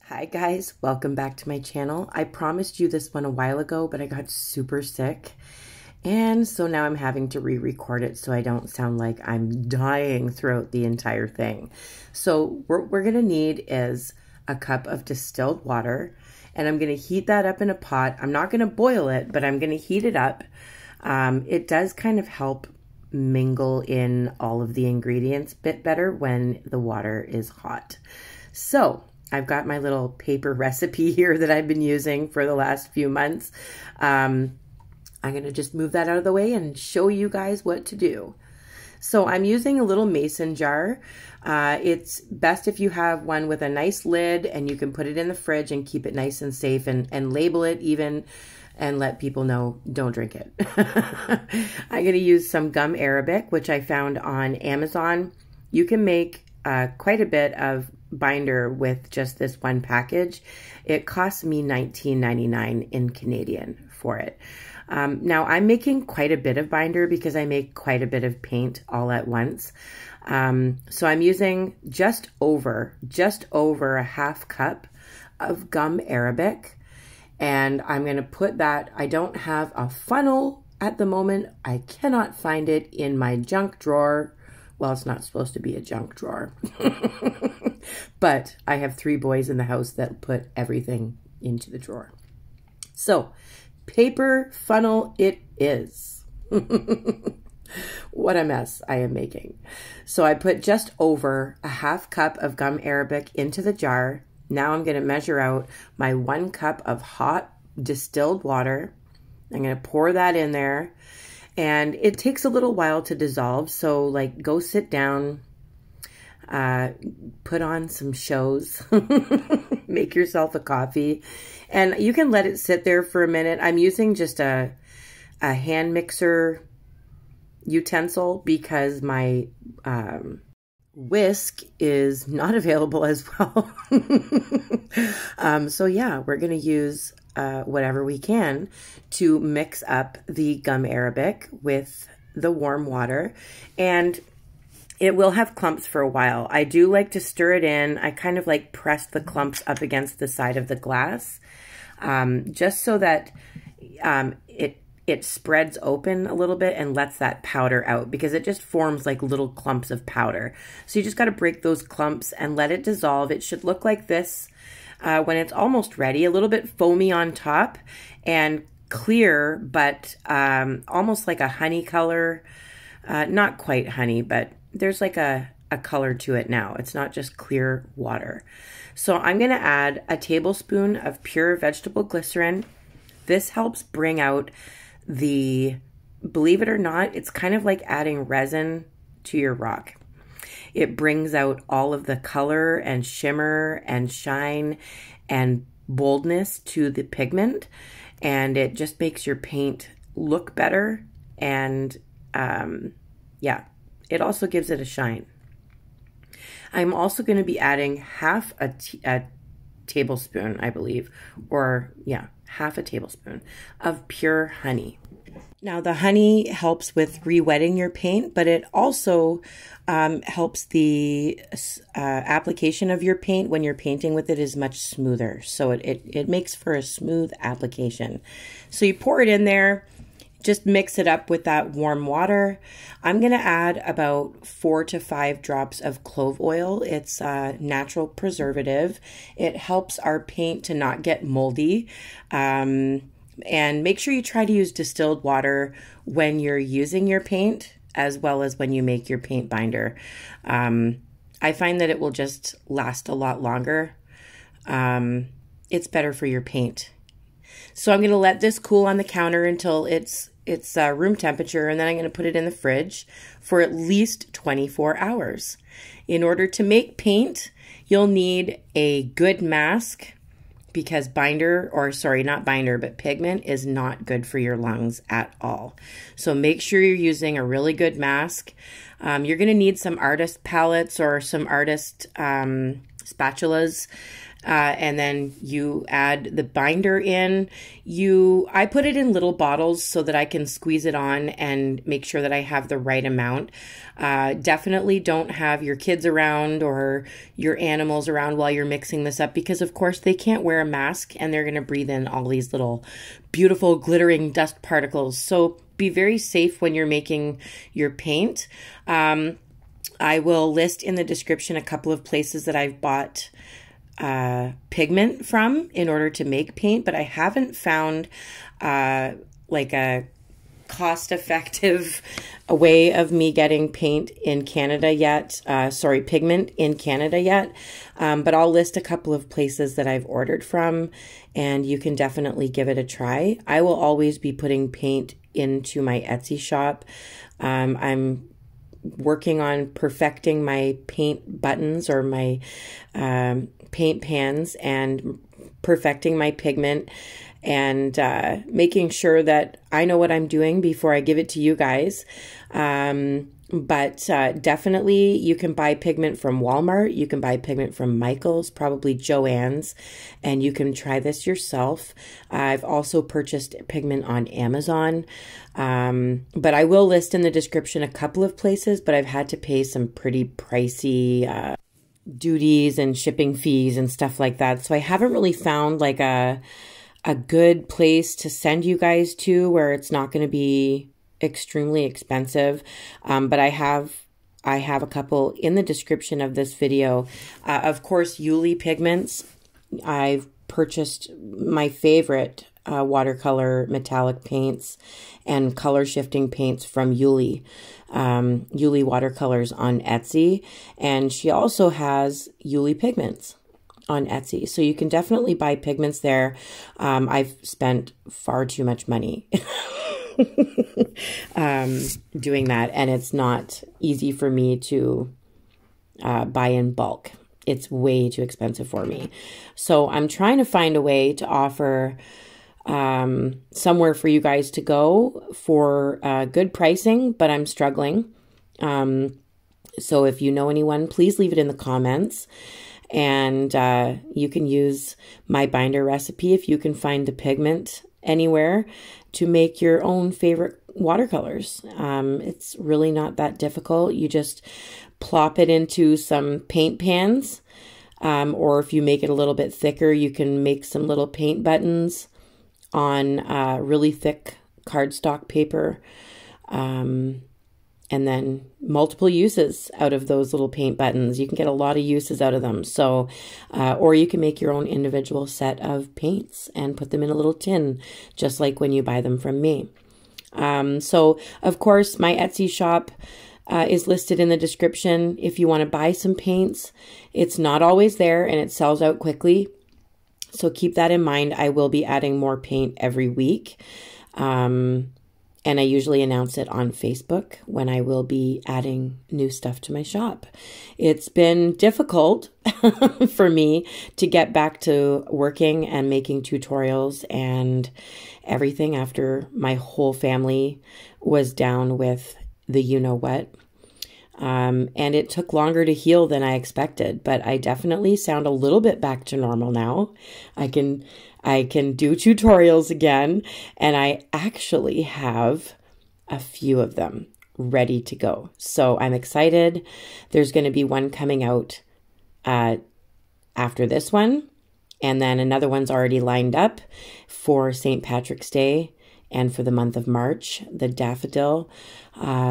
Hi guys, welcome back to my channel. I promised you this one a while ago, but I got super sick. And so now I'm having to re-record it so I don't sound like I'm dying throughout the entire thing. So what we're gonna need is a cup of distilled water, and I'm gonna heat that up in a pot. I'm not gonna boil it, but I'm gonna heat it up. It does kind of help mingle in all of the ingredients a bit better when the water is hot. So I've got my little paper recipe here that I've been using for the last few months. I'm going to just move that out of the way and show you guys what to do. So I'm using a little mason jar. It's best if you have one with a nice lid and you can put it in the fridge and keep it nice and safe and label it even and let people know don't drink it. I'm going to use some gum arabic, which I found on Amazon. You can make quite a bit of binder with just this one package. It cost me $19.99 in Canadian for it. Now I'm making quite a bit of binder because I make quite a bit of paint all at once. So I'm using just over a half cup of gum arabic, and I'm going to put that. I don't have a funnel at the moment. I cannot find it in my junk drawer. Well, it's not supposed to be a junk drawer. But I have 3 boys in the house that put everything into the drawer. So, paper funnel it is. What a mess I am making. So I put just over a half cup of gum arabic into the jar. Now I'm going to measure out my 1 cup of hot distilled water. I'm going to pour that in there. And it takes a little while to dissolve, so like go sit down, put on some shows, make yourself a coffee, and you can let it sit there for a minute. I'm using just a hand mixer utensil because my whisk is not available as well. So yeah, we're going to use whatever we can to mix up the gum arabic with the warm water, and it will have clumps for a while. I do like to stir it in. I kind of like press the clumps up against the side of the glass, just so that it spreads open a little bit and lets that powder out, because it just forms like little clumps of powder. So you just got to break those clumps and let it dissolve. It should look like this when it's almost ready, a little bit foamy on top and clear, but almost like a honey color. Not quite honey, but there's like a color to it now. It's not just clear water. So I'm going to add a tablespoon of pure vegetable glycerin. This helps bring out the, believe it or not, it's kind of like adding resin to your rock. It brings out all of the color and shimmer and shine and boldness to the pigment, and it just makes your paint look better, and yeah, it also gives it a shine. I'm also going to be adding half a tablespoon, I believe, or yeah, half a tablespoon of pure honey. Now the honey helps with re-wetting your paint, but it also helps the application of your paint when you're painting with it is much smoother. So it makes for a smooth application. So you pour it in there, just mix it up with that warm water. I'm going to add about 4 to 5 drops of clove oil. It's a natural preservative. It helps our paint to not get moldy. And make sure you try to use distilled water when you're using your paint, as well as when you make your paint binder. I find that it will just last a lot longer. It's better for your paint. So I'm going to let this cool on the counter until it's room temperature, and then I'm going to put it in the fridge for at least 24 hours. In order to make paint, you'll need a good mask, because binder, or sorry, not binder, but pigment is not good for your lungs at all. So make sure you're using a really good mask. You're going to need some artist palettes or some artist spatulas. and then you add the binder in. I put it in little bottles so that I can squeeze it on and make sure that I have the right amount. Definitely don't have your kids around or your animals around while you're mixing this up, because of course they can't wear a mask and they're going to breathe in all these little beautiful glittering dust particles. So be very safe when you're making your paint. I will list in the description a couple of places that I've bought pigment from in order to make paint, but I haven't found like a cost-effective way of me getting paint in Canada yet. Sorry, pigment in Canada yet. But I'll list a couple of places that I've ordered from, and you can definitely give it a try. I will always be putting paint into my Etsy shop. I'm working on perfecting my paint buttons or my paint pans, and perfecting my pigment, and making sure that I know what I'm doing before I give it to you guys. But definitely you can buy pigment from Walmart. You can buy pigment from Michael's, probably Joann's, and you can try this yourself. I've also purchased pigment on Amazon. But I will list in the description a couple of places, but I've had to pay some pretty pricey duties and shipping fees and stuff like that. So I haven't really found like a good place to send you guys to where it's not going to be extremely expensive. But I have a couple in the description of this video. Of course, Yuli pigments. I've purchased my favorite watercolor metallic paints and color shifting paints from Yuli. Yuli Watercolours on Etsy. And she also has Yuli pigments on Etsy. So you can definitely buy pigments there. I've spent far too much money doing that, and it's not easy for me to buy in bulk. It's way too expensive for me. So I'm trying to find a way to offer somewhere for you guys to go for good pricing, but I'm struggling. So if you know anyone, please leave it in the comments. And you can use my binder recipe if you can find the pigment anywhere to make your own favorite watercolors. It's really not that difficult. You just plop it into some paint pans, or if you make it a little bit thicker, you can make some little paint buttons on really thick cardstock paper. And then multiple uses out of those little paint buttons. You can get a lot of uses out of them. So, or you can make your own individual set of paints and put them in a little tin, just like when you buy them from me. So, of course, my Etsy shop is listed in the description. If you want to buy some paints, it's not always there and it sells out quickly. So keep that in mind. I will be adding more paint every week. And I usually announce it on Facebook when I will be adding new stuff to my shop. It's been difficult for me to get back to working and making tutorials and everything after my whole family was down with the you-know-what. And it took longer to heal than I expected, but I definitely sound a little bit back to normal now. I can do tutorials again, and I actually have a few of them ready to go. So I'm excited. There's going to be one coming out after this one, and then another one's already lined up for St. Patrick's Day and for the month of March, the daffodil.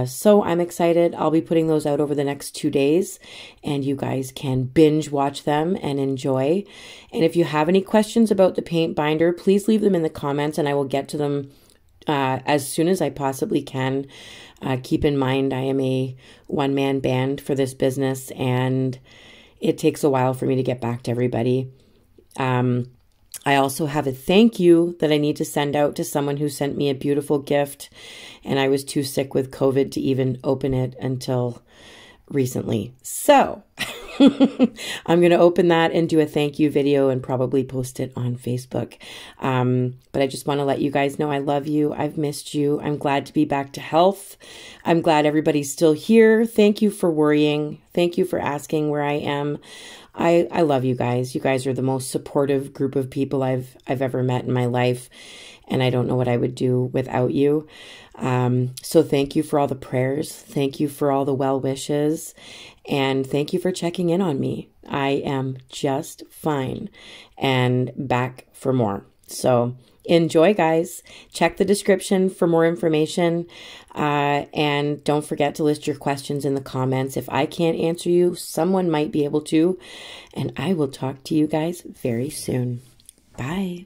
So I'm excited. I'll be putting those out over the next 2 days, and you guys can binge watch them and enjoy. And if you have any questions about the paint binder, please leave them in the comments and I will get to them as soon as I possibly can. Keep in mind, I am a one-man band for this business, and it takes a while for me to get back to everybody. I also have a thank you that I need to send out to someone who sent me a beautiful gift, and I was too sick with COVID to even open it until recently. So I'm going to open that and do a thank you video and probably post it on Facebook. But I just want to let you guys know I love you. I've missed you. I'm glad to be back to health. I'm glad everybody's still here. Thank you for worrying. Thank you for asking where I am. I love you guys. You guys are the most supportive group of people I've ever met in my life, and I don't know what I would do without you. So thank you for all the prayers. Thank you for all the well wishes, and thank you for checking in on me. I am just fine and back for more. So enjoy, guys. Check the description for more information. And don't forget to list your questions in the comments. If I can't answer you, someone might be able to. And I will talk to you guys very soon. Bye.